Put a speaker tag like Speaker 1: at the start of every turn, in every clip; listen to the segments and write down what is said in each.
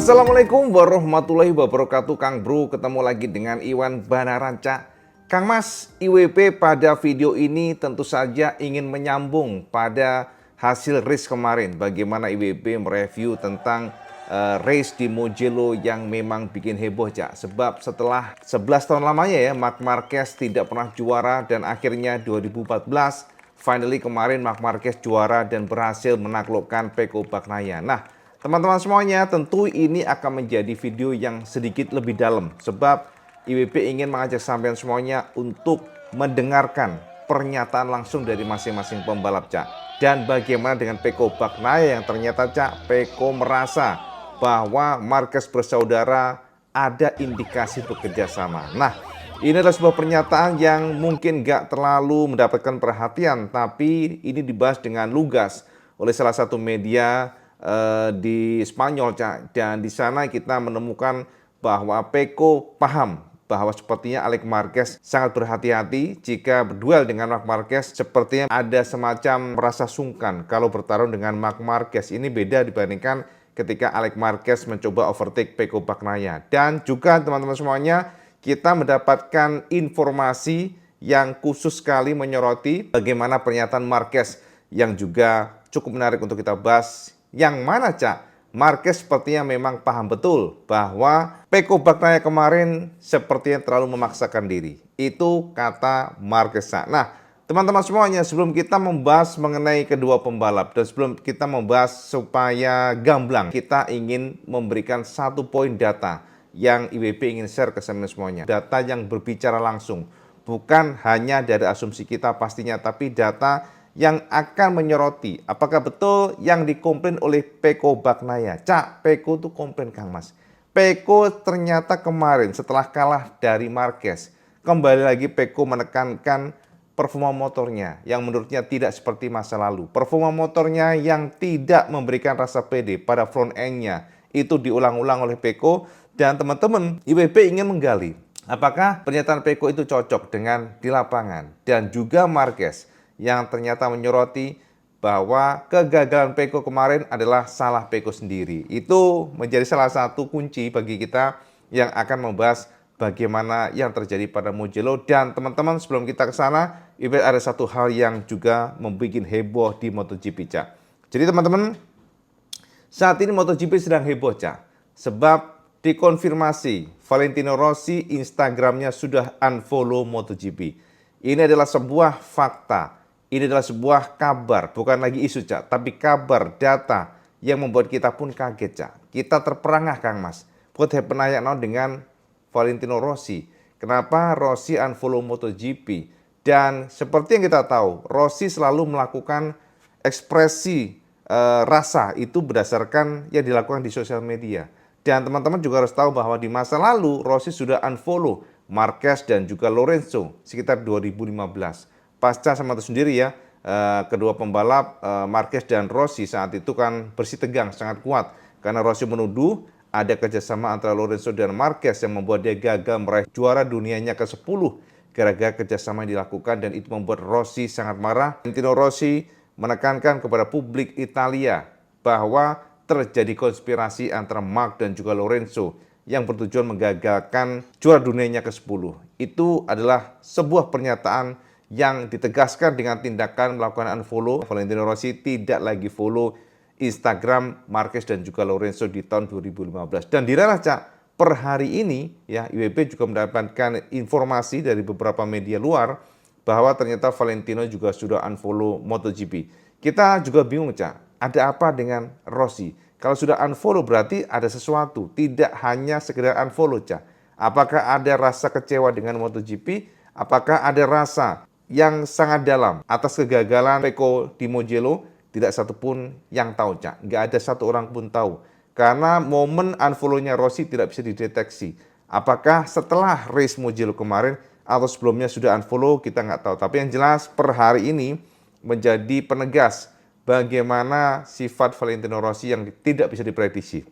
Speaker 1: Assalamualaikum warahmatullahi wabarakatuh. Kang Bro ketemu lagi dengan Iwan Banaranca. Kang Mas, IWB pada video ini tentu saja ingin menyambung pada hasil race kemarin. Bagaimana IWB mereview tentang race di Mugello yang memang bikin heboh, Cak. Sebab setelah 11 tahun lamanya ya, Marc Marquez tidak pernah juara dan akhirnya 2014 finally kemarin Marc Marquez juara dan berhasil menaklukkan Pecco Bagnaia. Nah, teman-teman semuanya, tentu ini akan menjadi video yang sedikit lebih dalam sebab IWB ingin mengajak sampean semuanya untuk mendengarkan pernyataan langsung dari masing-masing pembalap, Cak. Dan bagaimana dengan Pecco Bagnaia yang ternyata, Cak, Pecco merasa bahwa Marquez bersaudara ada indikasi bekerja sama. Nah, ini adalah sebuah pernyataan yang mungkin gak terlalu mendapatkan perhatian, tapi ini dibahas dengan lugas oleh salah satu media di Spanyol, Cak. Dan di sana kita menemukan bahwa Pecco paham bahwa sepertinya Alex Marquez sangat berhati-hati jika berduel dengan Marc Marquez. Sepertinya ada semacam merasa sungkan kalau bertarung dengan Marc Marquez. Ini beda dibandingkan ketika Alex Marquez mencoba overtake Pecco Bagnaia. Dan juga teman-teman semuanya, kita mendapatkan informasi yang khusus sekali menyoroti bagaimana pernyataan Marquez yang juga cukup menarik untuk kita bahas. Yang mana, Cak, Marquez sepertinya memang paham betul bahwa Pecco Bagnaia kemarin sepertinya terlalu memaksakan diri. Itu kata Marquez, Cak. Nah, teman-teman semuanya, sebelum kita membahas mengenai kedua pembalap dan sebelum kita membahas supaya gamblang, kita ingin memberikan satu poin data yang IWB ingin share ke semuanya. Data yang berbicara langsung, bukan hanya dari asumsi kita pastinya, tapi data yang akan menyoroti apakah betul yang dikomplain oleh Pecco Bagnaia. Cak, Pecco tuh komplain, Kang Mas. Pecco ternyata kemarin setelah kalah dari Marquez, kembali lagi Pecco menekankan performa motornya yang menurutnya tidak seperti masa lalu. Performa motornya yang tidak memberikan rasa pede pada front end-nya. Itu diulang-ulang oleh Pecco dan teman-teman IWB ingin menggali apakah pernyataan Pecco itu cocok dengan di lapangan. Dan juga Marquez yang ternyata menyoroti bahwa kegagalan Pecco kemarin adalah salah Pecco sendiri. Itu menjadi salah satu kunci bagi kita yang akan membahas bagaimana yang terjadi pada Mugello. Dan teman-teman, sebelum kita ke sana, ada satu hal yang juga membuat heboh di MotoGP, Cak. Jadi teman-teman, saat ini MotoGP sedang heboh, Cak. Sebab dikonfirmasi Valentino Rossi Instagramnya sudah unfollow MotoGP. Ini adalah sebuah fakta. Ini adalah sebuah kabar, bukan lagi isu, Cak, tapi kabar, data yang membuat kita pun kaget, Cak. Kita terperangah, Kang Mas. Buat penanya dengan Valentino Rossi. Kenapa Rossi unfollow MotoGP? Dan seperti yang kita tahu, Rossi selalu melakukan ekspresi rasa itu berdasarkan yang dilakukan di sosial media. Dan teman-teman juga harus tahu bahwa di masa lalu Rossi sudah unfollow Marquez dan juga Lorenzo sekitar 2015. Pasca sama itu sendiri ya, kedua pembalap Marquez dan Rossi saat itu kan bersih tegang sangat kuat karena Rossi menuduh ada kerjasama antara Lorenzo dan Marquez yang membuat dia gagal meraih juara dunianya ke-10 gara-gara kerjasama yang dilakukan, dan itu membuat Rossi sangat marah. Valentino Rossi menekankan kepada publik Italia bahwa terjadi konspirasi antara Marc dan juga Lorenzo yang bertujuan menggagalkan juara dunianya ke-10. Itu adalah sebuah pernyataan yang ditegaskan dengan tindakan melakukan unfollow. Valentino Rossi tidak lagi follow Instagram Marquez dan juga Lorenzo di tahun 2015. Dan dirasa, Cak, per hari ini ya IWB juga mendapatkan informasi dari beberapa media luar bahwa ternyata Valentino juga sudah unfollow MotoGP. Kita juga bingung, Cak, ada apa dengan Rossi? Kalau sudah unfollow berarti ada sesuatu, tidak hanya sekedar unfollow, Cak. Apakah ada rasa kecewa dengan MotoGP? Apakah ada rasa yang sangat dalam atas kegagalan Pecco di Mugello? Tidak satu pun yang tahu, Cak. Nggak ada satu orang pun tahu. Karena momen unfollow-nya Rossi tidak bisa dideteksi. Apakah setelah race Mugello kemarin atau sebelumnya sudah unfollow, kita nggak tahu. Tapi yang jelas per hari ini menjadi penegas bagaimana sifat Valentino Rossi yang tidak bisa diprediksi.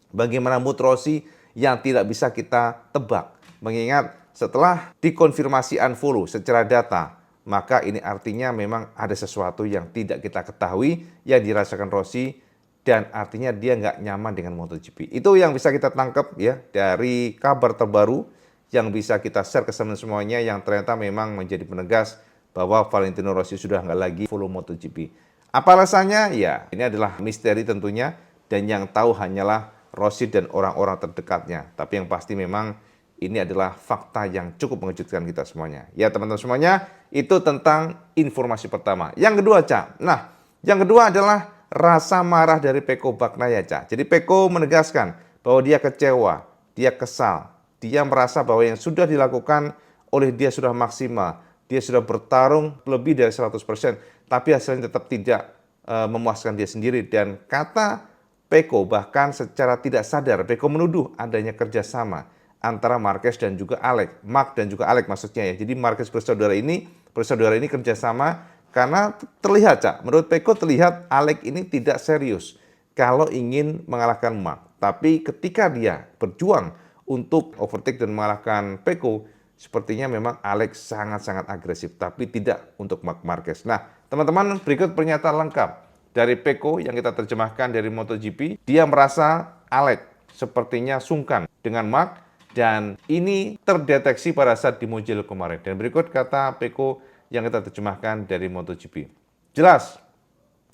Speaker 1: Bagaimana mood Rossi yang tidak bisa kita tebak. Mengingat setelah dikonfirmasi unfollow secara data, maka ini artinya memang ada sesuatu yang tidak kita ketahui yang dirasakan Rossi dan artinya dia nggak nyaman dengan MotoGP. Itu yang bisa kita tangkap ya dari kabar terbaru yang bisa kita share ke semuanya yang ternyata memang menjadi penegas bahwa Valentino Rossi sudah nggak lagi follow MotoGP. Apa alasannya? Ya, ini adalah misteri tentunya dan yang tahu hanyalah Rossi dan orang-orang terdekatnya. Tapi yang pasti memang ini adalah fakta yang cukup mengejutkan kita semuanya. Ya teman-teman semuanya, itu tentang informasi pertama. Yang kedua, Cak. Nah, yang kedua adalah rasa marah dari Pecco Bagnaia, Cak. Jadi Pecco menegaskan bahwa dia kecewa, dia kesal, dia merasa bahwa yang sudah dilakukan oleh dia sudah maksimal. Dia sudah bertarung lebih dari 100%, tapi hasilnya tetap tidak memuaskan dia sendiri. Dan kata Pecco bahkan secara tidak sadar, Pecco menuduh adanya kerjasama antara Marquez dan juga Alex, Mark dan juga Alex maksudnya ya. Jadi Marquez bersaudara ini kerjasama karena terlihat, Cak, menurut Pecco terlihat Alex ini tidak serius kalau ingin mengalahkan Mark. Tapi ketika dia berjuang untuk overtake dan mengalahkan Pecco, sepertinya memang Alex sangat-sangat agresif, tapi tidak untuk Marc Marquez. Nah, teman-teman, berikut pernyataan lengkap dari Pecco yang kita terjemahkan dari MotoGP. Dia merasa Alex sepertinya sungkan dengan Marc dan ini terdeteksi pada saat di Mugello kemarin. Dan berikut kata Pecco yang kita terjemahkan dari MotoGP. Jelas,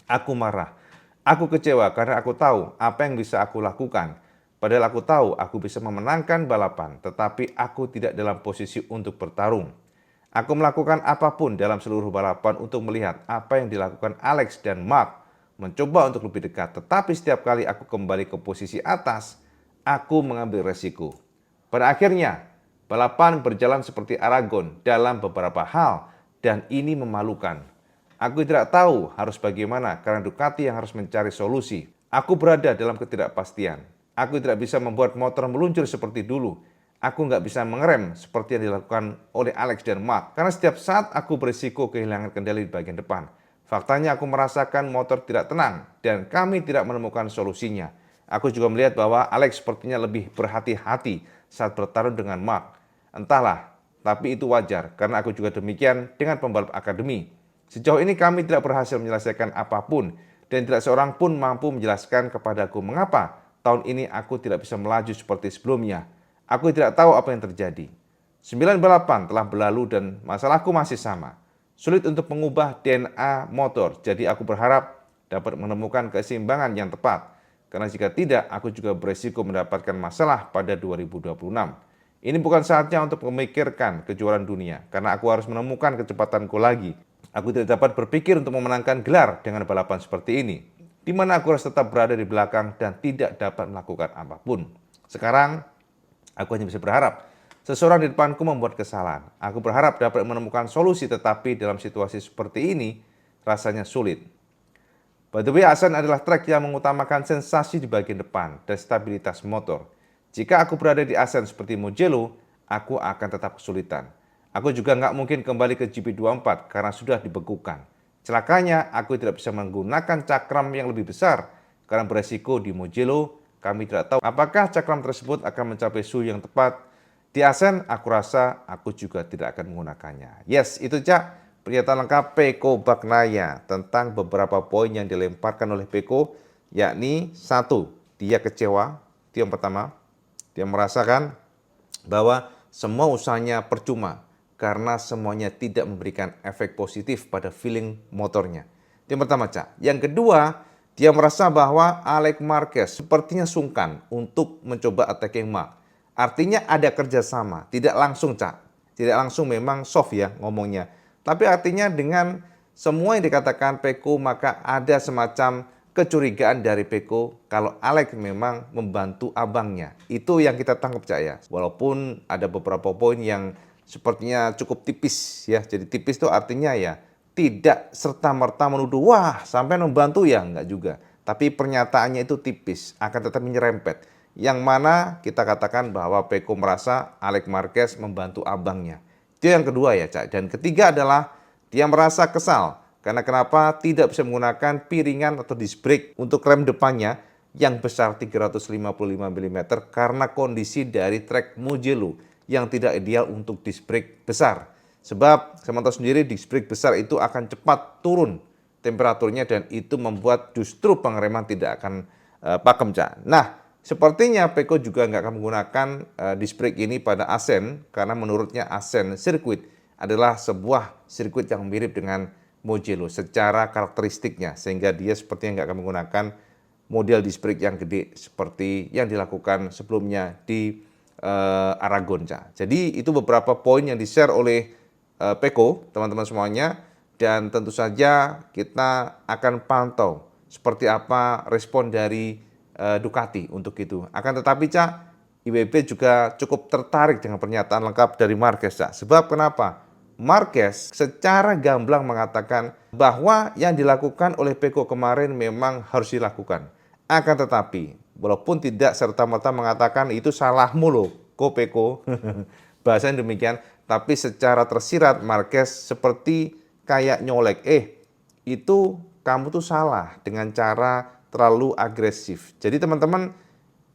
Speaker 1: aku marah. Aku kecewa karena aku tahu apa yang bisa aku lakukan. Padahal aku tahu aku bisa memenangkan balapan, tetapi aku tidak dalam posisi untuk bertarung. Aku melakukan apapun dalam seluruh balapan untuk melihat apa yang dilakukan Alex dan Mark, mencoba untuk lebih dekat, tetapi setiap kali aku kembali ke posisi atas, aku mengambil resiko. Pada akhirnya, balapan berjalan seperti Aragon dalam beberapa hal, dan ini memalukan. Aku tidak tahu harus bagaimana karena Ducati yang harus mencari solusi. Aku berada dalam ketidakpastian. Aku tidak bisa membuat motor meluncur seperti dulu. Aku nggak bisa mengerem seperti yang dilakukan oleh Alex dan Mark. Karena setiap saat aku berisiko kehilangan kendali di bagian depan. Faktanya aku merasakan motor tidak tenang dan kami tidak menemukan solusinya. Aku juga melihat bahwa Alex sepertinya lebih berhati-hati saat bertarung dengan Mark. Entahlah, tapi itu wajar karena aku juga demikian dengan pembalap akademi. Sejauh ini kami tidak berhasil menyelesaikan apapun dan tidak seorang pun mampu menjelaskan kepadaku mengapa tahun ini aku tidak bisa melaju seperti sebelumnya. Aku tidak tahu apa yang terjadi. 9 balapan telah berlalu dan masalahku masih sama. Sulit untuk mengubah DNA motor, jadi aku berharap dapat menemukan keseimbangan yang tepat. Karena jika tidak, aku juga beresiko mendapatkan masalah pada 2026. Ini bukan saatnya untuk memikirkan kejuaraan dunia, karena aku harus menemukan kecepatanku lagi. Aku tidak dapat berpikir untuk memenangkan gelar dengan balapan seperti ini, di mana aku harus tetap berada di belakang dan tidak dapat melakukan apapun. Sekarang, aku hanya bisa berharap seseorang di depanku membuat kesalahan. Aku berharap dapat menemukan solusi, tetapi dalam situasi seperti ini, rasanya sulit. By the way, Asen adalah trek yang mengutamakan sensasi di bagian depan dan stabilitas motor. Jika aku berada di Asen seperti Mugello, aku akan tetap kesulitan. Aku juga nggak mungkin kembali ke GP24 karena sudah dibekukan. Celakanya, aku tidak bisa menggunakan cakram yang lebih besar karena beresiko di Mugello. Kami tidak tahu apakah cakram tersebut akan mencapai suhu yang tepat. Di Asen, aku rasa aku juga tidak akan menggunakannya. Yes, itu Cak. Pernyataan lengkap Pecco Bagnaia tentang beberapa poin yang dilemparkan oleh Pecco, yakni satu, dia kecewa, itu yang pertama. Dia merasakan bahwa semua usahanya percuma karena semuanya tidak memberikan efek positif pada feeling motornya. Itu yang pertama, Cak. Yang kedua, dia merasa bahwa Alex Marquez sepertinya sungkan untuk mencoba attacking Mark. Artinya ada kerjasama, tidak langsung, Cak. Tidak langsung memang soft ya ngomongnya. Tapi artinya dengan semua yang dikatakan Pecco, maka ada semacam kecurigaan dari Pecco kalau Alex memang membantu abangnya. Itu yang kita tangkap, Cak ya. Walaupun ada beberapa poin yang sepertinya cukup tipis ya. Jadi tipis itu artinya ya tidak serta-merta menuduh, wah sampai membantu ya, enggak juga. Tapi pernyataannya itu tipis, akan tetap menyerempet. Yang mana kita katakan bahwa Pecco merasa Alex Marquez membantu abangnya. Itu yang kedua ya, Cak. Dan ketiga adalah dia merasa kesal karena kenapa tidak bisa menggunakan piringan atau disc brake untuk rem depannya yang besar 355 mm karena kondisi dari trek Mugello yang tidak ideal untuk disc brake besar. Sebab saya tahu sendiri disc brake besar itu akan cepat turun temperaturnya dan itu membuat justru pengereman tidak akan pakem, Cak. Nah, sepertinya Peko juga nggak akan menggunakan disc brake ini pada Ascent karena menurutnya Ascent Circuit adalah sebuah sirkuit yang mirip dengan Mugello secara karakteristiknya, sehingga dia sepertinya nggak akan menggunakan model disc brake yang gede seperti yang dilakukan sebelumnya di Aragon, Cak. Jadi itu beberapa poin yang di-share oleh Peko, teman-teman semuanya, dan tentu saja kita akan pantau seperti apa respon dari Ducati untuk itu. Akan tetapi, Cak, IWB juga cukup tertarik dengan pernyataan lengkap dari Marquez, Cak. Sebab kenapa? Marquez secara gamblang mengatakan bahwa yang dilakukan oleh Peko kemarin memang harus dilakukan. Akan tetapi, walaupun tidak serta-merta mengatakan itu salahmu loh, Peko. Bahasanya demikian, tapi secara tersirat Marquez seperti kayak nyolek, itu kamu tuh salah dengan cara terlalu agresif. Jadi teman-teman,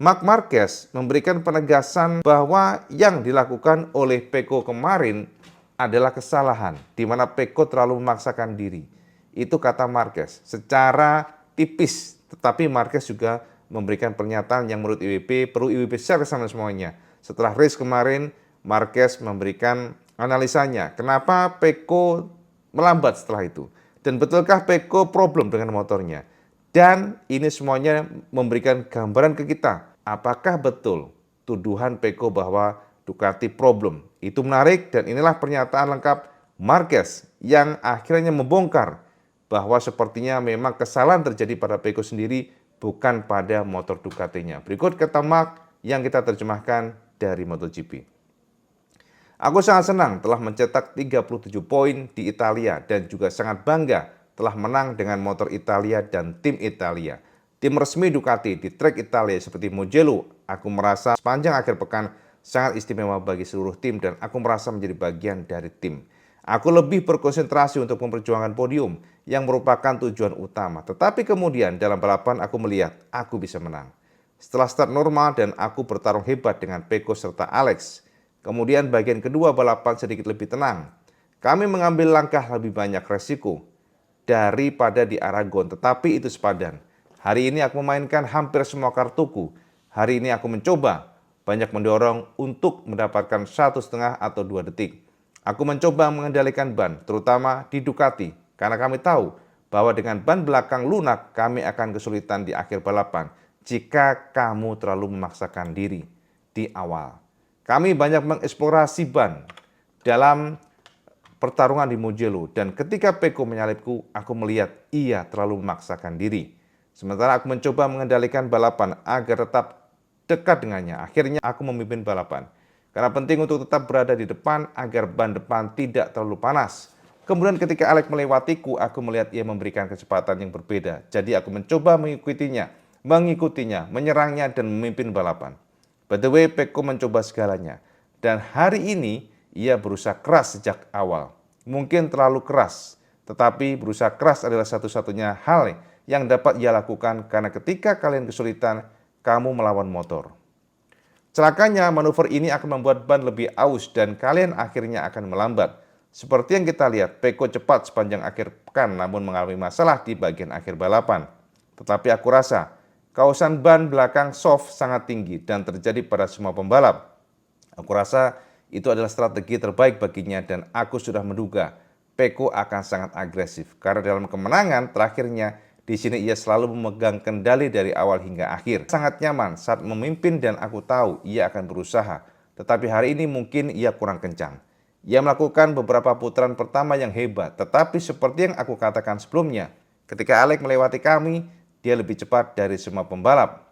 Speaker 1: Marc Marquez memberikan penegasan bahwa yang dilakukan oleh Peko kemarin adalah kesalahan, di mana Peko terlalu memaksakan diri. Itu kata Marquez, secara tipis, tetapi Marquez juga memberikan pernyataan yang menurut IWB perlu IWB share sama semuanya. Setelah race kemarin, Marquez memberikan analisanya, kenapa Peko melambat setelah itu. Dan betulkah Peko problem dengan motornya? Dan ini semuanya memberikan gambaran ke kita, apakah betul tuduhan Peko bahwa Ducati problem. Itu menarik dan inilah pernyataan lengkap Marquez yang akhirnya membongkar bahwa sepertinya memang kesalahan terjadi pada Peko sendiri bukan pada motor Ducatinya. Berikut kata Marc yang kita terjemahkan dari MotoGP. Aku sangat senang telah mencetak 37 poin di Italia dan juga sangat bangga telah menang dengan motor Italia dan tim Italia. Tim resmi Ducati di trek Italia seperti Mugello, aku merasa sepanjang akhir pekan sangat istimewa bagi seluruh tim dan aku merasa menjadi bagian dari tim. Aku lebih berkonsentrasi untuk memperjuangkan podium yang merupakan tujuan utama. Tetapi kemudian dalam balapan aku melihat aku bisa menang. Setelah start normal dan aku bertarung hebat dengan Peko serta Alex. Kemudian bagian kedua balapan sedikit lebih tenang. Kami mengambil langkah lebih banyak resiko daripada di Aragon, tetapi itu sepadan. Hari ini aku memainkan hampir semua kartuku. Hari ini aku mencoba banyak mendorong untuk mendapatkan 1,5 atau 2 detik. Aku mencoba mengendalikan ban, terutama di Ducati, karena kami tahu bahwa dengan ban belakang lunak, kami akan kesulitan di akhir balapan jika kamu terlalu memaksakan diri di awal. Kami banyak mengeksplorasi ban dalam pertarungan di Mugello, dan ketika Peko menyalipku, aku melihat ia terlalu memaksakan diri. Sementara aku mencoba mengendalikan balapan agar tetap dekat dengannya. Akhirnya aku memimpin balapan. Karena penting untuk tetap berada di depan agar ban depan tidak terlalu panas. Kemudian ketika Alex melewatiku, aku melihat ia memberikan kecepatan yang berbeda. Jadi aku mencoba mengikutinya, menyerangnya dan memimpin balapan. By the way, Peko mencoba segalanya. Dan hari ini ia berusaha keras sejak awal. Mungkin terlalu keras, tetapi berusaha keras adalah satu-satunya hal yang dapat ia lakukan karena ketika kalian kesulitan, kamu melawan motor. Celakanya, manuver ini akan membuat ban lebih aus dan kalian akhirnya akan melambat. Seperti yang kita lihat, Peko cepat sepanjang akhir pekan namun mengalami masalah di bagian akhir balapan. Tetapi aku rasa, kausan ban belakang soft sangat tinggi dan terjadi pada semua pembalap. Aku rasa itu adalah strategi terbaik baginya dan aku sudah menduga Peko akan sangat agresif. Karena dalam kemenangan terakhirnya, di sini ia selalu memegang kendali dari awal hingga akhir. Sangat nyaman saat memimpin dan aku tahu ia akan berusaha. Tetapi hari ini mungkin ia kurang kencang. Ia melakukan beberapa putaran pertama yang hebat. Tetapi seperti yang aku katakan sebelumnya, ketika Alex melewati kami, dia lebih cepat dari semua pembalap.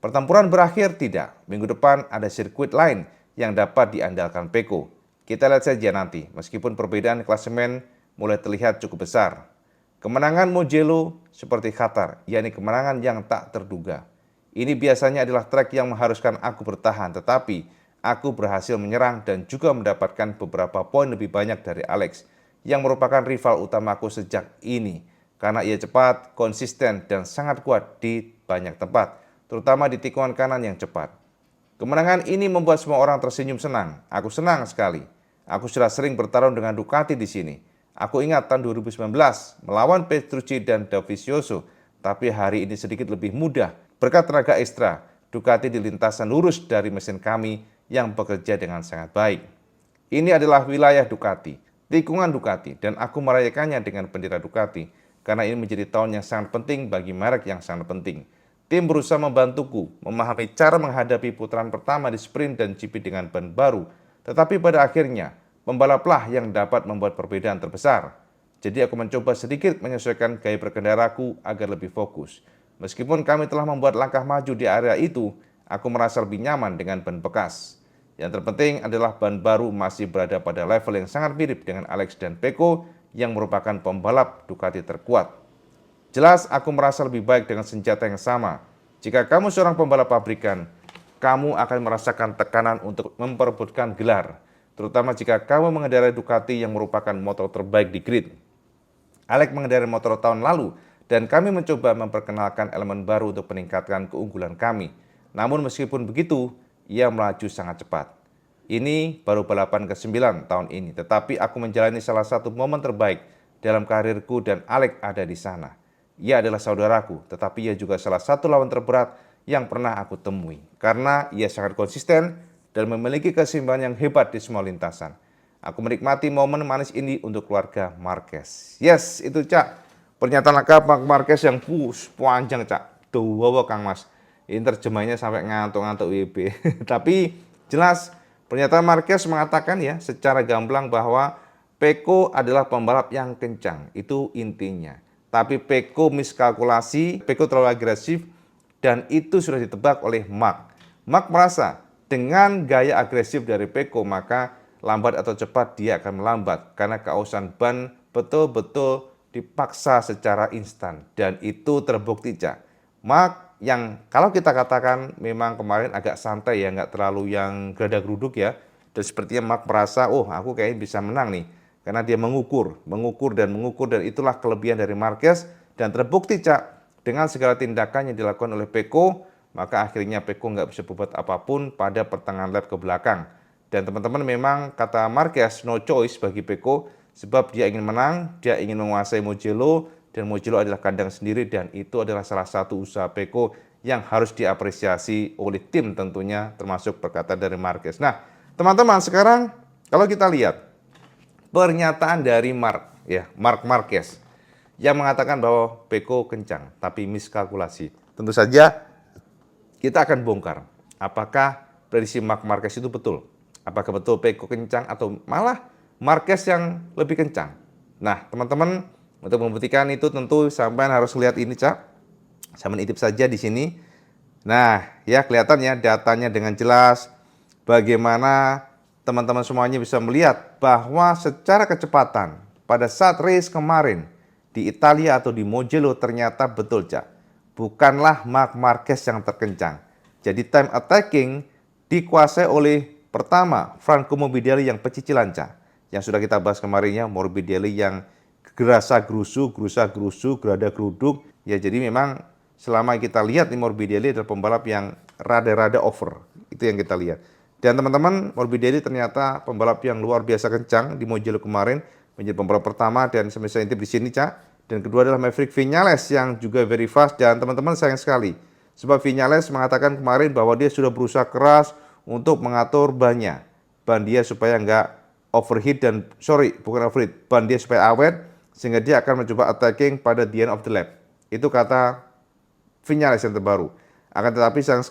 Speaker 1: Pertempuran berakhir tidak. Minggu depan ada sirkuit lain yang dapat diandalkan Peko. Kita lihat saja nanti, meskipun perbedaan klasemen mulai terlihat cukup besar. Kemenangan Mugello seperti Qatar, yakni kemenangan yang tak terduga. Ini biasanya adalah trek yang mengharuskan aku bertahan, tetapi aku berhasil menyerang dan juga mendapatkan beberapa poin lebih banyak dari Alex, yang merupakan rival utamaku sejak ini. Karena ia cepat, konsisten, dan sangat kuat di banyak tempat, terutama di tikungan kanan yang cepat. Kemenangan ini membuat semua orang tersenyum senang. Aku senang sekali. Aku sudah sering bertarung dengan Ducati di sini. Aku ingat tahun 2019 melawan Petrucci dan Dovizioso, tapi hari ini sedikit lebih mudah. Berkat tenaga ekstra, Ducati di lintasan lurus dari mesin kami yang bekerja dengan sangat baik. Ini adalah wilayah Ducati, tikungan Ducati, dan aku merayakannya dengan bendera Ducati, karena ini menjadi tahun yang sangat penting bagi merek yang sangat penting. Tim berusaha membantuku memahami cara menghadapi putaran pertama di sprint dan GP dengan ban baru, tetapi pada akhirnya, pembalaplah yang dapat membuat perbedaan terbesar. Jadi aku mencoba sedikit menyesuaikan gaya berkendaraku agar lebih fokus. Meskipun kami telah membuat langkah maju di area itu, aku merasa lebih nyaman dengan ban bekas. Yang terpenting adalah ban baru masih berada pada level yang sangat mirip dengan Alex dan Pecco yang merupakan pembalap Ducati terkuat. Jelas aku merasa lebih baik dengan senjata yang sama. Jika kamu seorang pembalap pabrikan, kamu akan merasakan tekanan untuk memperebutkan gelar, terutama jika kamu mengendarai Ducati yang merupakan motor terbaik di grid. Alex mengendarai motor tahun lalu, dan kami mencoba memperkenalkan elemen baru untuk meningkatkan keunggulan kami. Namun meskipun begitu, ia melaju sangat cepat. Ini baru balapan ke-9 tahun ini, tetapi aku menjalani salah satu momen terbaik dalam karirku dan Alex ada di sana. Ia adalah saudaraku, tetapi ia juga salah satu lawan terberat yang pernah aku temui, karena ia sangat konsisten dan memiliki keseimbangan yang hebat di semua lintasan. Aku menikmati momen manis ini untuk keluarga Marquez. Yes, itu Cak. Pernyataan lengkap Marc Marquez yang panjang Cak. Wow Kang Mas. Ini terjemahnya sampai ngantuk-ngantuk WB. Tapi jelas pernyataan Marquez mengatakan ya secara gamblang bahwa Pecco adalah pembalap yang kencang. Itu intinya. Tapi Pecco miskalkulasi, Pecco terlalu agresif, dan itu sudah ditebak oleh Marc. Marc merasa dengan gaya agresif dari Pecco maka lambat atau cepat dia akan melambat karena keausan ban betul-betul dipaksa secara instan, dan itu terbukti Cak. Marc yang kalau kita katakan memang kemarin agak santai ya, nggak terlalu yang geradak-geruduk ya, dan sepertinya Marc merasa oh aku kayaknya bisa menang nih karena dia mengukur dan itulah kelebihan dari Marquez, dan terbukti Cak. Dengan segala tindakan yang dilakukan oleh Pecco, maka akhirnya Pecco nggak bisa berbuat apapun pada pertengahan lap ke belakang. Dan teman-teman memang kata Marquez no choice bagi Pecco, sebab dia ingin menang, dia ingin menguasai Mugello, dan Mugello adalah kandang sendiri, dan itu adalah salah satu usaha Pecco yang harus diapresiasi oleh tim tentunya, termasuk perkataan dari Marquez. Nah teman-teman sekarang kalau kita lihat pernyataan dari Marc Marquez yang mengatakan bahwa Pecco kencang, tapi miskalkulasi. Tentu saja kita akan bongkar apakah prediksi Marc Marquez itu betul. Apakah betul Pecco kencang atau malah Marquez yang lebih kencang. Nah teman-teman, untuk membuktikan itu tentu sampean harus lihat ini Cak. Saya menitip saja di sini. Nah ya kelihatan ya datanya dengan jelas. Bagaimana teman-teman semuanya bisa melihat bahwa secara kecepatan pada saat race kemarin di Italia atau di Mugello ternyata betul Cak. Bukanlah Marc Marquez yang terkencang. Jadi time attacking dikuasai oleh pertama Franco Morbidelli yang pecicilan Cak. Yang sudah kita bahas kemarinnya, Morbidelli yang gerasa-gerusu, gerada-geruduk. Ya jadi memang selama kita lihat nih Morbidelli adalah pembalap yang rada-rada over. Itu yang kita lihat. Dan teman-teman, Morbidelli ternyata pembalap yang luar biasa kencang di Mugello kemarin. Menjadi pembalap pertama dan saya intip di sini Cak. Dan kedua adalah Maverick Viñales yang juga very fast, dan teman-teman sayang sekali. Sebab Viñales mengatakan kemarin bahwa dia sudah berusaha keras untuk mengatur bannya. Ban dia supaya nggak overheat ban dia supaya awet, sehingga dia akan mencoba attacking pada the end of the lap. Itu kata Viñales yang terbaru. Akan tetapi sayang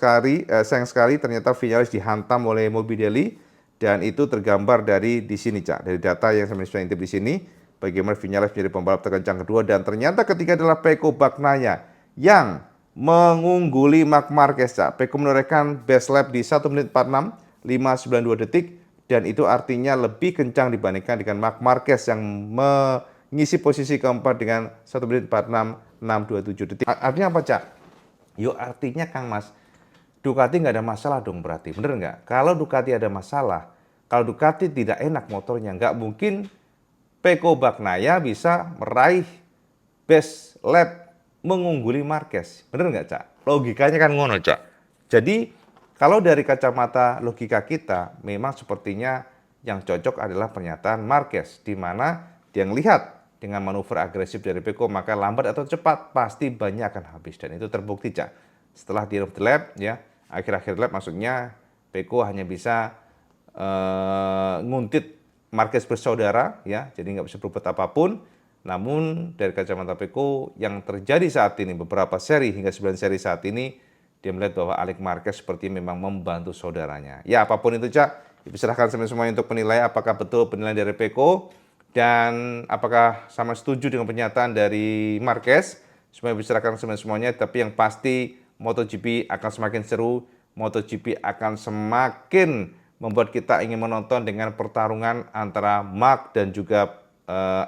Speaker 1: sekali ternyata Viñales dihantam oleh Morbidelli. Dan itu tergambar dari di sini Cak, dari data yang saya sudah intip di sini, bagaimana Viñales menjadi pembalap terkencang kedua, dan ternyata ketiga adalah Pecco Bagnaia yang mengungguli Marc Marquez Cak. Pecco menorehkan best lap di 1 menit 46 592 detik, dan itu artinya lebih kencang dibandingkan dengan Marc Marquez yang mengisi posisi keempat dengan 1 menit 46 627 detik. Artinya apa Cak? Yuk artinya Kang Mas, Ducati nggak ada masalah dong berarti, bener nggak? Kalau Ducati ada masalah, kalau Ducati tidak enak motornya, nggak mungkin Pecco Bagnaia bisa meraih best lap mengungguli Marquez. Bener nggak Cak? Logikanya kan ngono Cak. Jadi kalau dari kacamata logika kita, memang sepertinya yang cocok adalah pernyataan Marquez, di mana dia ngelihat dengan manuver agresif dari Peko, maka lambat atau cepat pasti banyak akan habis. Dan itu terbukti, Cak. Setelah di lab, ya, akhir-akhir lab maksudnya Peko hanya bisa nguntit Marquez bersaudara, ya, jadi nggak bisa berbuat apapun. Namun dari kacamata Peko yang terjadi saat ini, beberapa seri hingga 9 seri saat ini, dia melihat bahwa Alex Marquez seperti memang membantu saudaranya. Ya, apapun itu, Cak, diserahkan semuanya untuk penilai apakah betul penilaian dari Peko dan apakah sama setuju dengan pernyataan dari Marquez. Semuanya diserahkan semuanya, tapi yang pasti MotoGP akan semakin seru, MotoGP akan semakin membuat kita ingin menonton dengan pertarungan antara Marc dan juga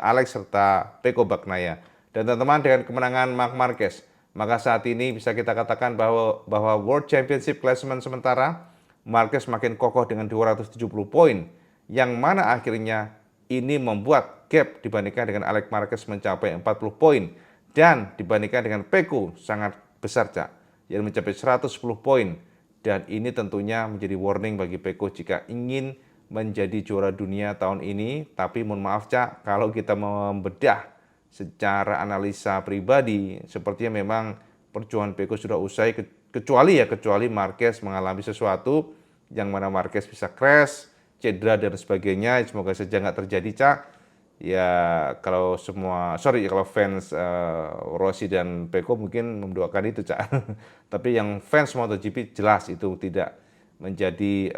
Speaker 1: Alex serta Peko Bagnaia. Dan teman-teman, dengan kemenangan Marc Marquez, maka saat ini bisa kita katakan bahwa World Championship Classement sementara Marquez makin kokoh dengan 270 poin, yang mana akhirnya ini membuat gap dibandingkan dengan Alex Marquez mencapai 40 poin, dan dibandingkan dengan Peko sangat besar, Cak, yang mencapai 110 poin. Dan ini tentunya menjadi warning bagi Peko jika ingin menjadi juara dunia tahun ini. Tapi mohon maaf, Cak, kalau kita membedah secara analisa pribadi, sepertinya memang perjuangan Peko sudah usai, kecuali Marquez mengalami sesuatu yang mana Marquez bisa crash, cedera dan sebagainya. Semoga saja nggak terjadi, Cak. Ya kalau kalau fans Rossi dan Peko mungkin mendoakan itu, Cak. Tapi yang fans MotoGP jelas itu tidak menjadi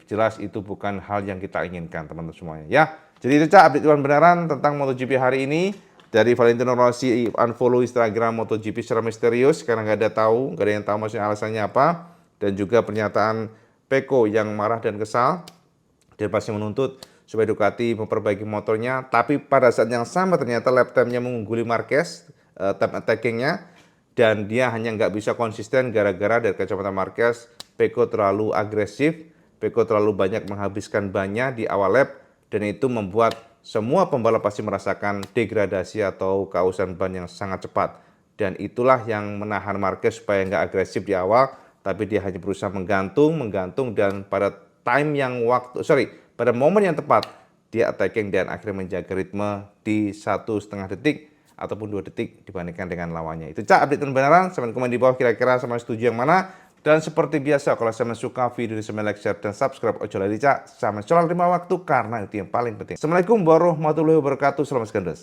Speaker 1: jelas itu bukan hal yang kita inginkan, teman-teman semuanya. Ya, jadi itu, Cak, update Iwan beneran tentang MotoGP hari ini dari Valentino Rossi unfollow Instagram MotoGP secara misterius karena nggak ada yang tahu maksudnya alasannya apa, dan juga pernyataan Peko yang marah dan kesal dan pasti menuntut supaya Ducati memperbaiki motornya. Tapi pada saat yang sama ternyata lap time-nya mengungguli Marquez, time attackingnya, dan dia hanya nggak bisa konsisten gara-gara dari kacamata Marquez, Peko terlalu agresif, Peko terlalu banyak menghabiskan bannya di awal lap, dan itu membuat semua pembalap pasti merasakan degradasi atau kausan ban yang sangat cepat. Dan itulah yang menahan Marquez supaya nggak agresif di awal, tapi dia hanya berusaha menggantung, dan pada momen yang tepat dia attacking dan akhirnya menjaga ritme di 1,5 detik ataupun 2 detik dibandingkan dengan lawannya. Itu, Cak, update beneran. Sampai komen di bawah kira-kira sama setuju yang mana. Dan seperti biasa, kalau sama suka video ini, sama like, share, dan subscribe. Ojo lali, Cak, sama sholat 5 waktu karena itu yang paling penting. Assalamualaikum warahmatullahi wabarakatuh. Selamat sekandas.